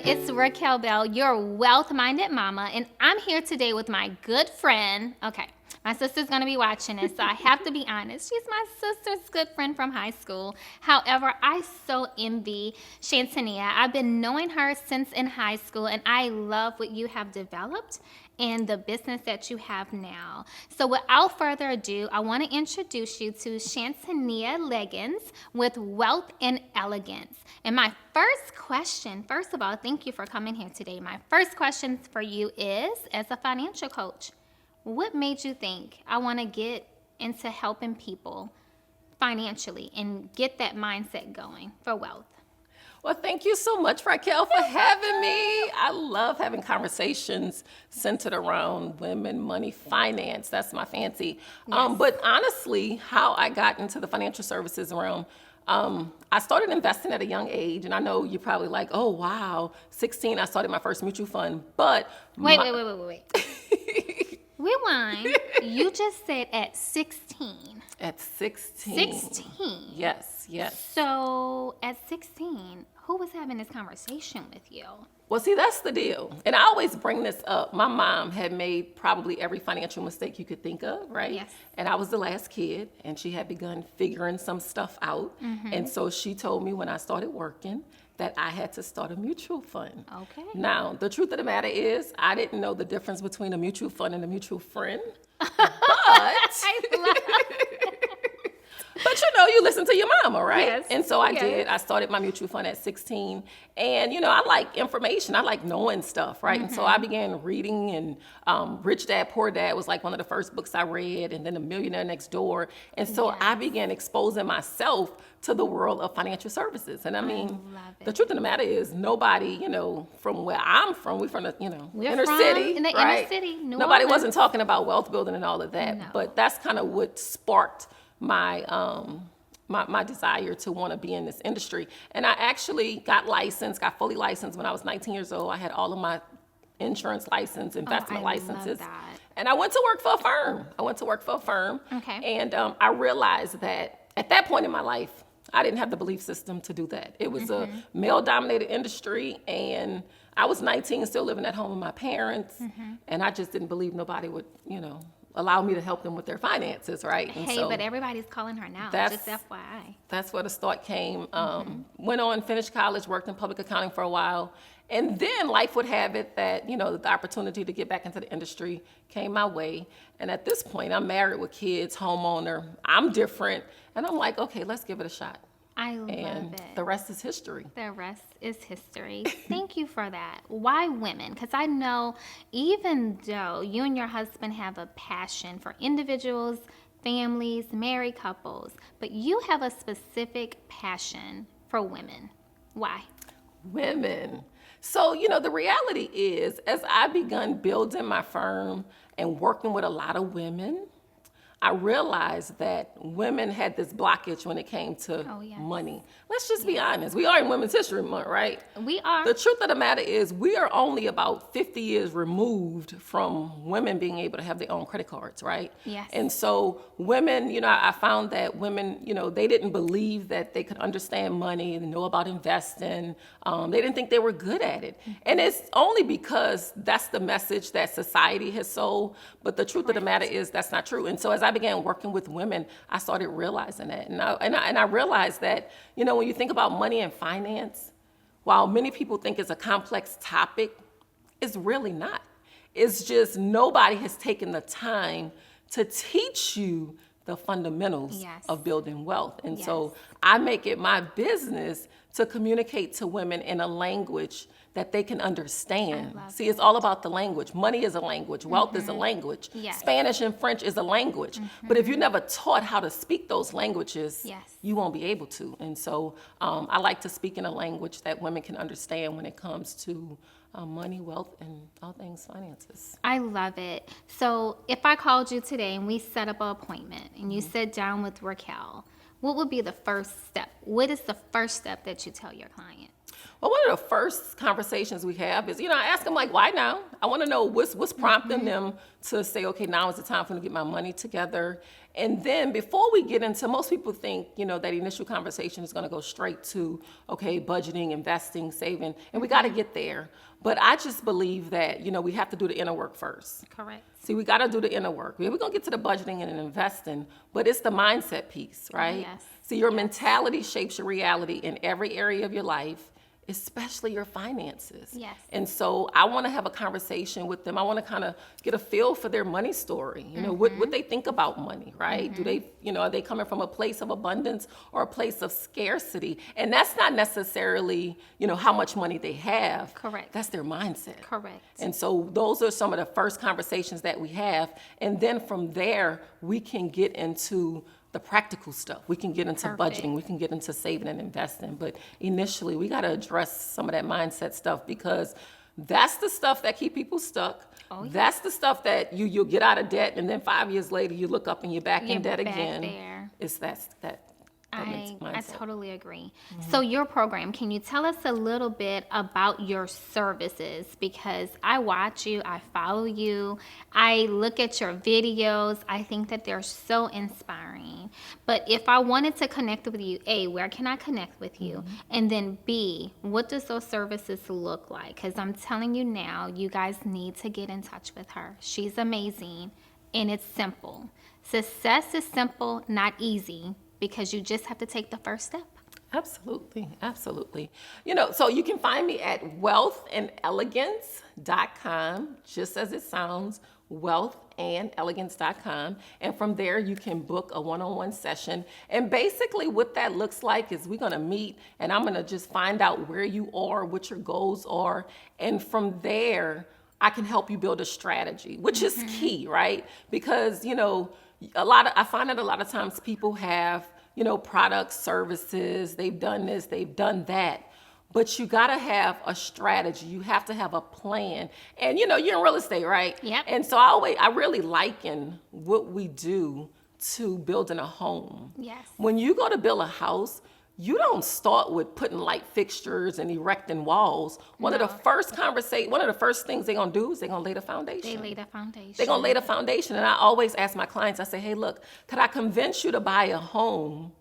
It's Raquel Bell, your wealth-minded mama, and I'm here today with my good friend. Okay, my sister's going to be watching this, so I have to be honest. She's my sister's good friend from high school. However, I so envy Shantania. I've been knowing her since in high school, and I love what you have developed and the business that you have now. So without further ado, I want to introduce you to Shantania Leggins with Wealth and Elegance. And my first question, first of all, thank you for coming here today. My first question for you is, as a financial coach, what made you think I want to get into helping people financially and get that mindset going for wealth? Well, thank you so much, Raquel, for having me. I love having conversations centered around women, money, finance. That's my fancy. Yes. But honestly, how I got into the financial services realm, I started investing at a young age. And I know you're probably like, oh, wow, 16, I started my first mutual fund. But Wait. Rewind. You just said at 16. At 16. 16? Yes. So at 16, who was having this conversation with you? Well, see, that's the deal. And I always bring this up. My mom had made probably every financial mistake you could think of, right? Yes. And I was the last kid, and she had begun figuring some stuff out. Mm-hmm. And so she told me when I started working that I had to start a mutual fund. Okay. Now, the truth of the matter is, I didn't know the difference between a mutual fund and a mutual friend. I love But you listen to your mama, right? Yes. And so I Yes. did. I started my mutual fund at 16. And, I like information. I like knowing stuff, right? And so I began reading, and Rich Dad, Poor Dad was like one of the first books I read, and then The Millionaire Next Door. And so I began exposing myself to the world of financial services. And I mean, love it. the truth of the matter is nobody, from where I'm from, we're from the, We're inner from city, in the right? inner city, New Nobody Orleans. wasn't talking about wealth building and all of that. No. But that's kind of what sparked my my desire to want to be in this industry. And I actually got fully licensed when I was 19 years old. I had all of my insurance license, investment I love licenses. that. And I went to work for a firm. Okay. And I realized that at that point in my life, I didn't have the belief system to do that. It was a male-dominated industry, and I was 19, still living at home with my parents, and I just didn't believe nobody would, allow me to help them with their finances, right? And Hey, so but everybody's calling her now, that's- just FYI. that's where the start came. Went on, finished college, worked in public accounting for a while. And then life would have it that, the opportunity to get back into the industry came my way. And at this point, I'm married with kids, homeowner. I'm different. And I'm like, okay, let's give it a shot. I love And it. the rest is history. The rest is history. Thank you for that. Why women? Because I know even though you and your husband have a passion for individuals, families, married couples, but you have a specific passion for women. Why? Women. So, the reality is, as I begun building my firm and working with a lot of women, I realized that women had this blockage when it came to yes. money. Let's just be honest. We are in Women's History Month, right? We are. The truth of the matter is we are only about 50 years removed from women being able to have their own credit cards, right? Yes. And so women, I found that women, they didn't believe that they could understand money and know about investing. They didn't think they were good at it. And it's only because that's the message that society has sold. But the truth of the matter is that's not true. And so as I began working with women, I started realizing that. And I realized that, when you think about money and finance, while many people think it's a complex topic, it's really not. It's just nobody has taken the time to teach you the fundamentals Yes. of building wealth. And Yes. so I make it my business to communicate to women in a language that they can understand. I love See, it's all about the language. Money is a language. Wealth is a language. Yes. Spanish and French is a language. But if you're never taught how to speak those languages, Yes. you won't be able to. And so I like to speak in a language that women can understand when it comes to money, wealth, and all things finances. I love it. So if I called you today and we set up an appointment and you sat down with Raquel, what would be the first step? What is the first step that you tell your client? Well, one of the first conversations we have is, I ask them like, why now? I want to know what's prompting them to say, okay, now is the time for me to get my money together. And then before we get into, most people think, that initial conversation is going to go straight to, okay, budgeting, investing, saving, and we got to get there. But I just believe that, we have to do the inner work first. Correct. See, we got to do the inner work. We're going to get to the budgeting and investing, but it's the mindset piece, right? Yes. See, your mentality shapes your reality in every area of your life, especially your finances. Yes. And so I want to have a conversation with them. I want to kind of get a feel for their money story, what they think about money, right? Do they, are they coming from a place of abundance or a place of scarcity? And that's not necessarily, how much money they have. Correct. That's their mindset. Correct. And so those are some of the first conversations that we have. And then from there, we can get into the practical stuff. We can get into budgeting. We can get into saving and investing. But initially, we got to address some of that mindset stuff because that's the stuff that keep people stuck. Oh, yeah. That's the stuff that you'll get out of debt, and then 5 years later, you look up and you're back in debt again. There. It's that I totally agree. So your program, can you tell us a little bit about your services? Because I watch you, I follow you, I look at your videos. I think that they're so inspiring. But if I wanted to connect with you, A, where can I connect with you? And then B, what does those services look like? Because I'm telling you now, you guys need to get in touch with her. She's amazing, and it's simple. Success is simple, not easy, because you just have to take the first step. Absolutely. So you can find me at wealthandelegance.com, just as it sounds, wealthandelegance.com. And from there, you can book a one-on-one session. And basically what that looks like is we're going to meet, and I'm going to just find out where you are, what your goals are. And from there, I can help you build a strategy, which is key, right? Because, I find that a lot of times people have, products, services, they've done this, they've done that. But you got to have a strategy. You have to have a plan. And, you're in real estate, right? Yep. And so I really liken what we do to building a home. Yes. When you go to build a house, you don't start with putting light fixtures and erecting walls. One of the first things they're going to do is they're going to lay the foundation. They're going to lay the foundation. And I always ask my clients, I say, hey, look, could I convince you to buy a home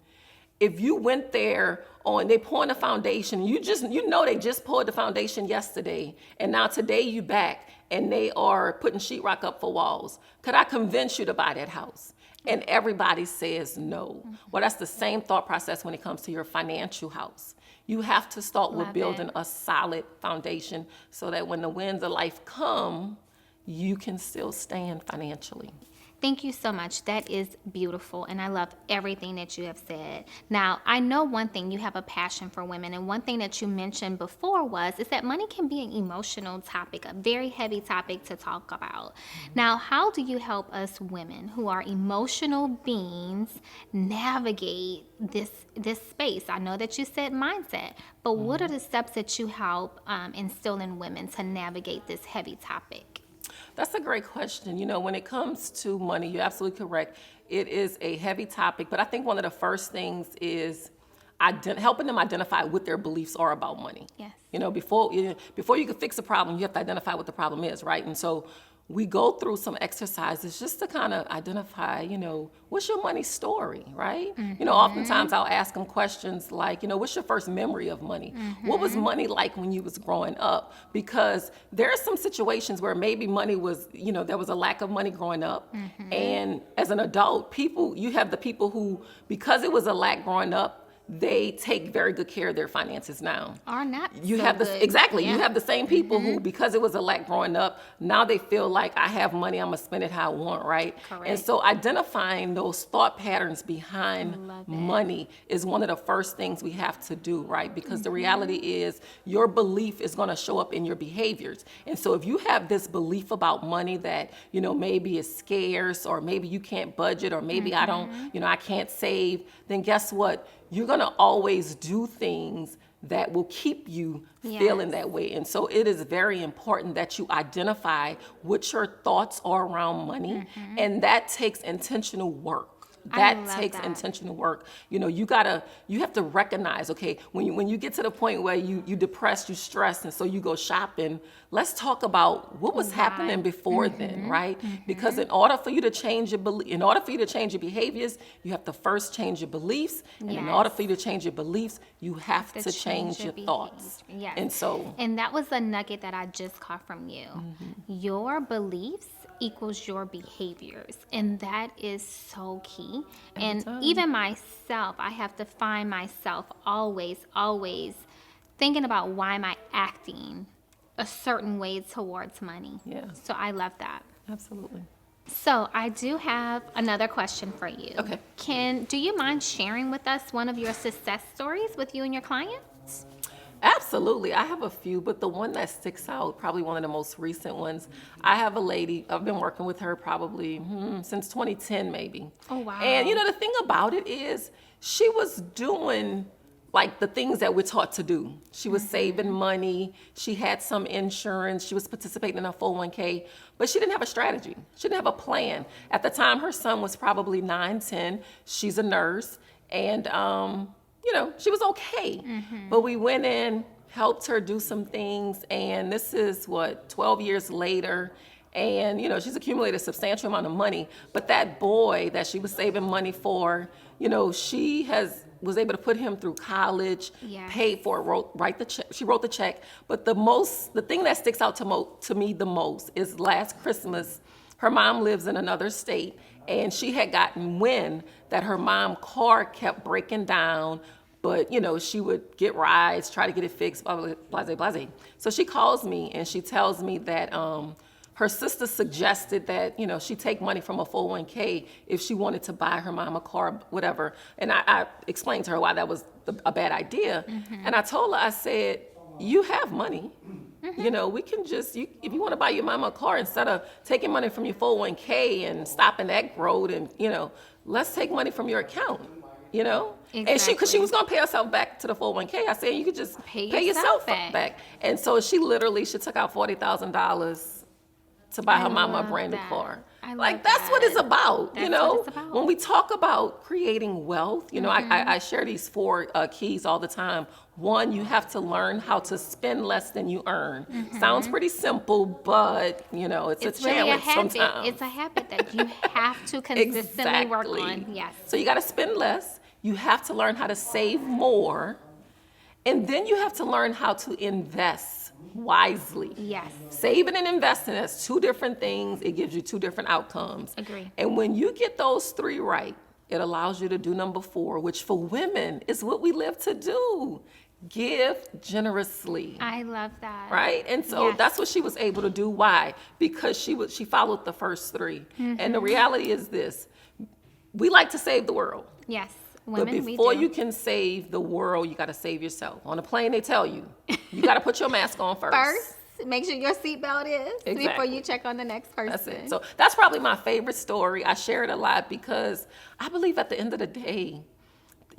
if you went there they pouring the foundation, they just poured the foundation yesterday, and now today you back and they are putting sheetrock up for walls. Could I convince you to buy that house? And everybody says no. Well, that's the same thought process when it comes to your financial house. You have to start with building a solid foundation so that when the winds of life come, you can still stand financially. Thank you so much. That is beautiful, and I love everything that you have said. Now, I know one thing, you have a passion for women, and one thing that you mentioned before is that money can be an emotional topic, a very heavy topic to talk about. Now, how do you help us women who are emotional beings navigate this space? I know that you said mindset, but what are the steps that you help instill in women to navigate this heavy topic? That's a great question. When it comes to money, you're absolutely correct. It is a heavy topic, but I think one of the first things is helping them identify what their beliefs are about money. Yes. Before you can fix a problem, you have to identify what the problem is, right? And so we go through some exercises just to kind of identify, what's your money story, right? Oftentimes I'll ask them questions like, what's your first memory of money? What was money like when you was growing up? Because there are some situations where maybe money was, there was a lack of money growing up. And as an adult, you have the people who, because it was a lack growing up, they take very good care of their finances now. Are not you so have good. Exactly. Yeah. You have the same people who, because it was a lack growing up, now they feel like I have money, I'm gonna spend it how I want, right? Correct. And so identifying those thought patterns behind money is one of the first things we have to do, right? Because the reality is your belief is gonna show up in your behaviors. And so if you have this belief about money that, maybe is scarce, or maybe you can't budget, or maybe I don't, I can't save, then guess what? You're going to always do things that will keep you feeling that way. And so it is very important that you identify what your thoughts are around money. And that takes intentional work. That love takes that. intentional work. You have to recognize, okay, when you get to the point where you depressed, you stressed, and so you go shopping, let's talk about what was happening before then, right? Because in order for you to change your behaviors, you have to first change your beliefs. And in order for you to change your beliefs, you have to change your thoughts. Yes. And that was a nugget that I just caught from you. Your beliefs equals your behaviors, and that is so key. And even myself, I have to find myself always thinking about why am I acting a certain way towards money. Yeah. So I love that. absolutely. So I do have another question for you. Okay. Do you mind sharing with us one of your success stories with you and your clients? Absolutely. I have a few, but the one that sticks out, probably one of the most recent ones, I have a lady, I've been working with her probably since 2010 maybe. Oh, wow. And the thing about it is she was doing like the things that we're taught to do. She was saving money. She had some insurance. She was participating in a 401k, but she didn't have a strategy. She didn't have a plan. At the time, her son was probably 9, 10. She's a nurse. And, she was okay. But we went in, helped her do some things. And this is 12 years later. And, she's accumulated a substantial amount of money. But that boy that she was saving money for, she was able to put him through college, paid for it, she wrote the check. But the thing that sticks out to me the most is last Christmas, her mom lives in another state, and she had gotten wind that her mom's car kept breaking down, but she would get rides, try to get it fixed, blah, blah, blah, blah, blah. So she calls me and she tells me that her sister suggested that, she take money from a 401k if she wanted to buy her mom a car, whatever. And I explained to her why that was a bad idea. And I told her, I said, you have money. We can just, if you want to buy your mama a car, instead of taking money from your 401k and stopping that growth, and, let's take money from your account, Exactly. And because she was going to pay herself back to the 401k, I said, you could just pay yourself back. And so she took out $40,000 to buy her mama a brand new car. That's what it's about, That's what it's about. When we talk about creating wealth, I share these 4 keys all the time. 1, you have to learn how to spend less than you earn. Sounds pretty simple, but it's a really challenge a habit. sometimes. It's a habit that you have to consistently work on. Yes. So you got to spend less. You have to learn how to save more. And then you have to learn how to invest wisely. Yes. Saving and investing, that's 2 different things. It gives you 2 different outcomes. Agree. And when you get those 3 right, it allows you to do number 4, which for women is what we live to do. Give generously. I love that. Right? And so that's what she was able to do. Why? Because she followed the first 3. And the reality is this. We like to save the world. Yes. But Women, before we do. you can save the world, you got to save yourself. On a plane, they tell you got to put your mask on first. First, make sure your seatbelt is before Exactly. you check on the next person. That's it. So that's probably my favorite story. I share it a lot because I believe at the end of the day,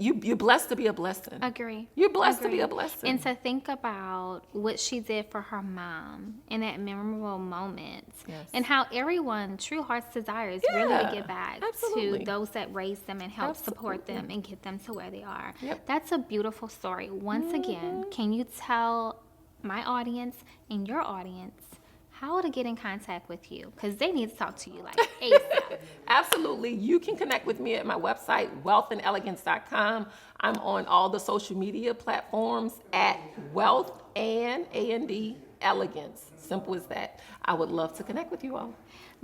you're blessed to be a blessing. Agree. You're blessed to be a blessing. And to think about what she did for her mom in that memorable moment, and how everyone, true heart's desires, really to give back absolutely. to those that raised them and help support them and get them to where they are. Yep. That's a beautiful story. Once again, can you tell my audience and your audience how to get in contact with you? Because they need to talk to you like ASAP. Absolutely. You can connect with me at my website, wealthandelegance.com. I'm on all the social media platforms at Wealth and Elegance. Simple as that. I would love to connect with you all.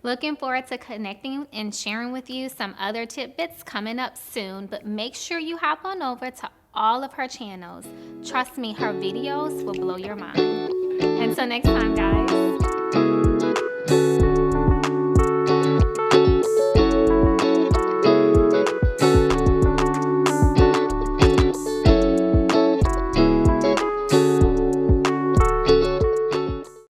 Looking forward to connecting and sharing with you some other tidbits coming up soon, but make sure you hop on over to all of her channels. Trust me, her videos will blow your mind. Until next time, guys.